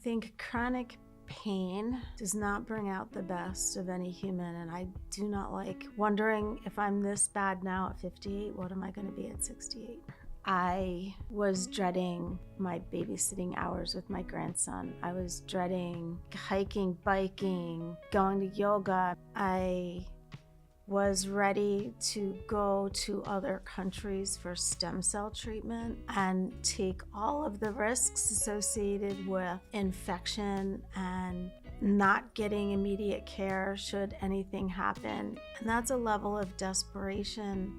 think chronic pain does not bring out the best of any human, and I do not like wondering if I'm this bad now at 58, what am I going to be at 68? I was dreading my babysitting hours with my grandson. I was dreading hiking, biking, going to yoga. I was ready to go to other countries for stem cell treatment and take all of the risks associated with infection and not getting immediate care should anything happen. And that's a level of desperation.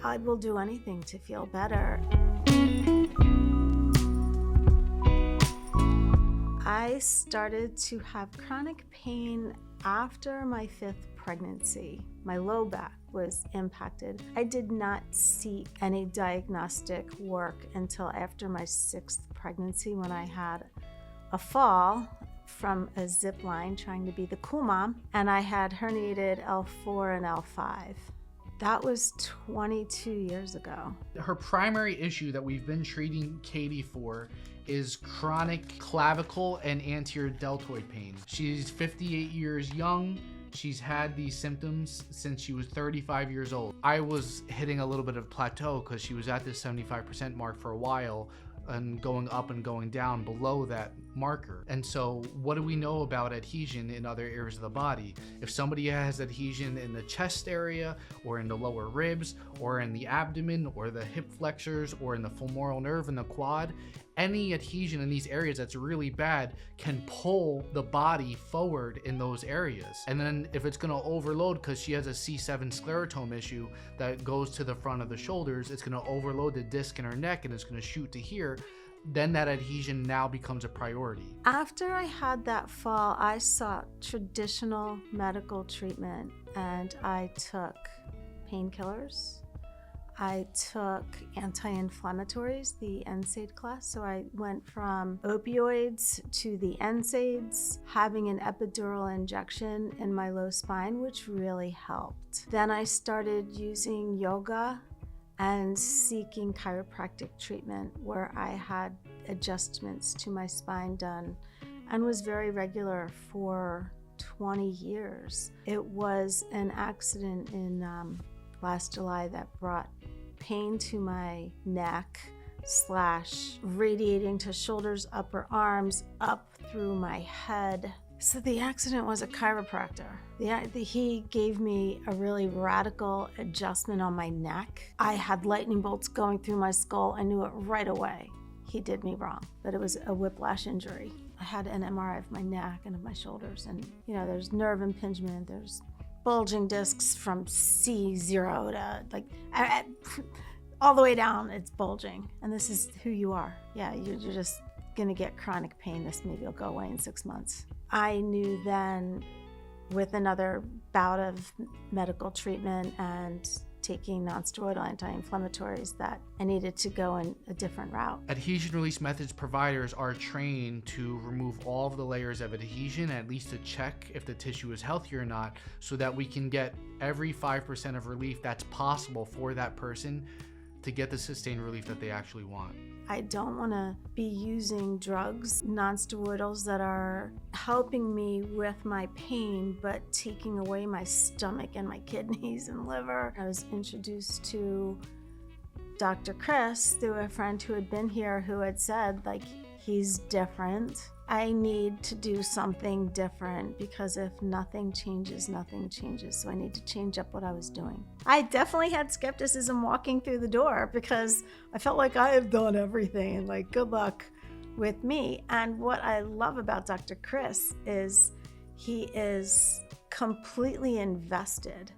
I will do anything to feel better. I started to have chronic pain after my 5th pregnancy. My low back was impacted. I did not seek any diagnostic work until after my 6th pregnancy, when I had a fall from a zip line trying to be the cool mom, and I had herniated L4 and L5. That was 22 years ago. Her primary issue that we've been treating Katy for is chronic clavicle and anterior deltoid pain. She's 58 years young. She's had these symptoms since she was 35 years old. I was hitting a little bit of plateau because she was at this 75% mark for a while and going up and going down below that marker. And so what do we know about adhesion in other areas of the body? If somebody has adhesion in the chest area or in the lower ribs or in the abdomen or the hip flexors or in the femoral nerve in the quad, any adhesion in these areas that's really bad can pull the body forward in those areas. And then if it's going to overload, because she has a C7 sclerotome issue that goes to the front of the shoulders, it's going to overload the disc in her neck and it's going to shoot to here. Then that adhesion now becomes a priority. After I had that fall, I sought traditional medical treatment, and I took painkillers. I took anti-inflammatories, the NSAID class. So I went from opioids to the NSAIDs, having an epidural injection in my low spine, which really helped. Then I started using yoga and seeking chiropractic treatment, where I had adjustments to my spine done, and was very regular for 20 years. It was an accident in last July that brought pain to my neck / radiating to shoulders, upper arms, up through my head. So the accident was a chiropractor. He gave me a really radical adjustment on my neck. I had lightning bolts going through my skull. I knew it right away. He did me wrong, but it was a whiplash injury. I had an MRI of my neck and of my shoulders, and there's nerve impingement, there's bulging discs from C0 to all the way down. It's bulging, and this is who you are. Yeah, you're just gonna get chronic pain. This maybe will go away in 6 months. I knew then, with another bout of medical treatment and taking non-steroidal anti-inflammatories, that I needed to go in a different route. Adhesion Release Methods providers are trained to remove all of the layers of adhesion, at least to check if the tissue is healthy or not, so that we can get every 5% of relief that's possible for that person to get the sustained relief that they actually want. I don't want to be using drugs, non-steroidals, that are helping me with my pain, but taking away my stomach and my kidneys and liver. I was introduced to Dr. Chris through a friend who had been here, who had said, he's different. I need to do something different, because if nothing changes, nothing changes. So I need to change up what I was doing. I definitely had skepticism walking through the door, because I felt like I have done everything and good luck with me. And what I love about Dr. Chris is he is completely invested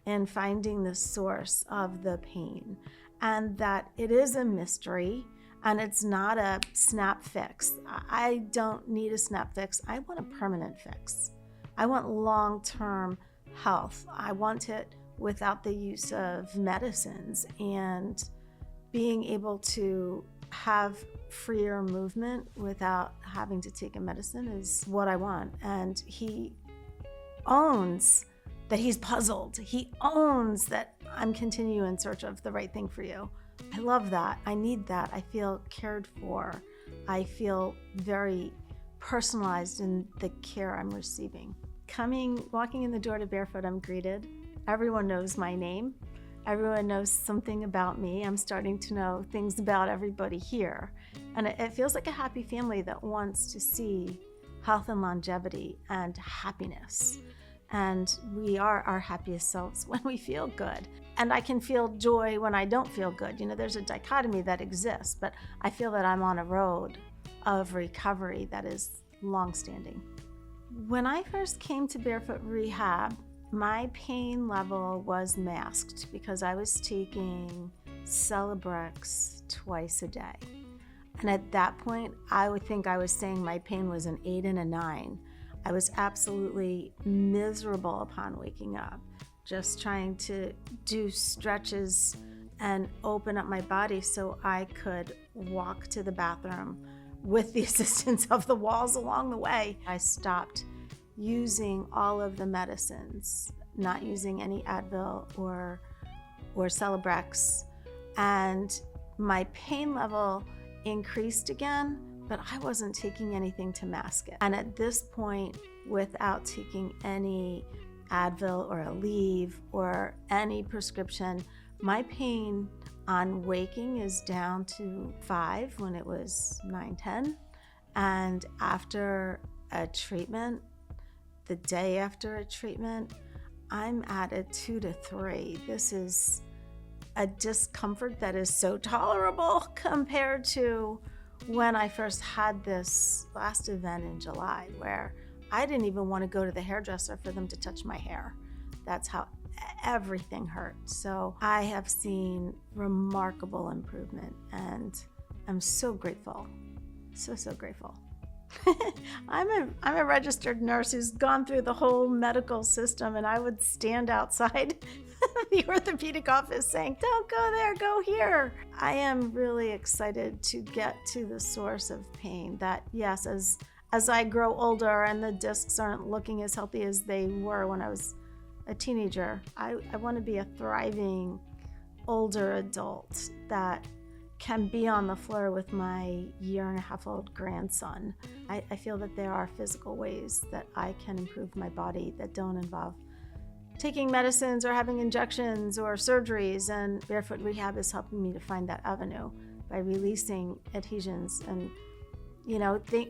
in finding the source of the pain, and that it is a mystery. And it's not a snap fix. I don't need a snap fix. I want a permanent fix. I want long-term health. I want it without the use of medicines, and being able to have freer movement without having to take a medicine is what I want. And he owns that he's puzzled. He owns that I'm continuing in search of the right thing for you. I love that. I need that. I feel cared for. I feel very personalized in the care I'm receiving. Walking in the door to Barefoot, I'm greeted. Everyone knows my name. Everyone knows something about me. I'm starting to know things about everybody here. And it feels like a happy family that wants to see health and longevity and happiness. And we are our happiest selves when we feel good. And I can feel joy when I don't feel good. There's a dichotomy that exists, but I feel that I'm on a road of recovery that is longstanding. When I first came to Barefoot Rehab, my pain level was masked because I was taking Celebrex twice a day. And at that point, I would think I was saying my pain was an 8 and a 9. I was absolutely miserable upon waking up, just trying to do stretches and open up my body so I could walk to the bathroom with the assistance of the walls along the way. I stopped using all of the medicines, not using any Advil or Celebrex, and my pain level increased again, but I wasn't taking anything to mask it. And at this point, without taking any Advil or Aleve or any prescription, my pain on waking is down to 5 when it was 9, 10. And after a treatment, the day after a treatment, I'm at a 2 to 3. This is a discomfort that is so tolerable compared to when I first had this last event in July, where I didn't even want to go to the hairdresser for them to touch my hair. That's how everything hurt. So I have seen remarkable improvement, and I'm so grateful. So grateful. I'm a registered nurse who's gone through the whole medical system, and I would stand outside the orthopedic office saying, "Don't go there, go here." I am really excited to get to the source of pain. That, yes, as I grow older and the discs aren't looking as healthy as they were when I was a teenager, I want to be a thriving older adult that can be on the floor with my 1.5-year-old grandson. I feel that there are physical ways that I can improve my body that don't involve taking medicines or having injections or surgeries, and Barefoot Rehab is helping me to find that avenue by releasing adhesions. And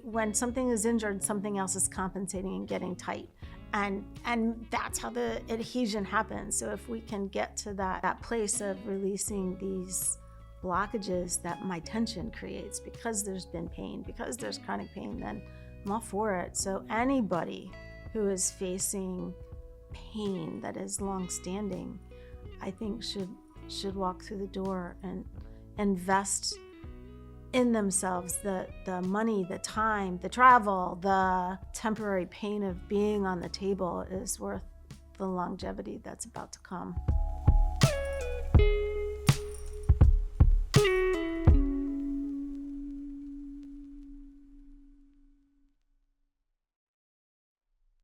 when something is injured, something else is compensating and getting tight. And that's how the adhesion happens. So if we can get to that place of releasing these blockages that my tension creates because there's been pain, because there's chronic pain, then I'm all for it. So anybody who is facing pain that is long-standing, I think should walk through the door and invest in themselves. The money, the time, the travel, the temporary pain of being on the table is worth the longevity that's about to come.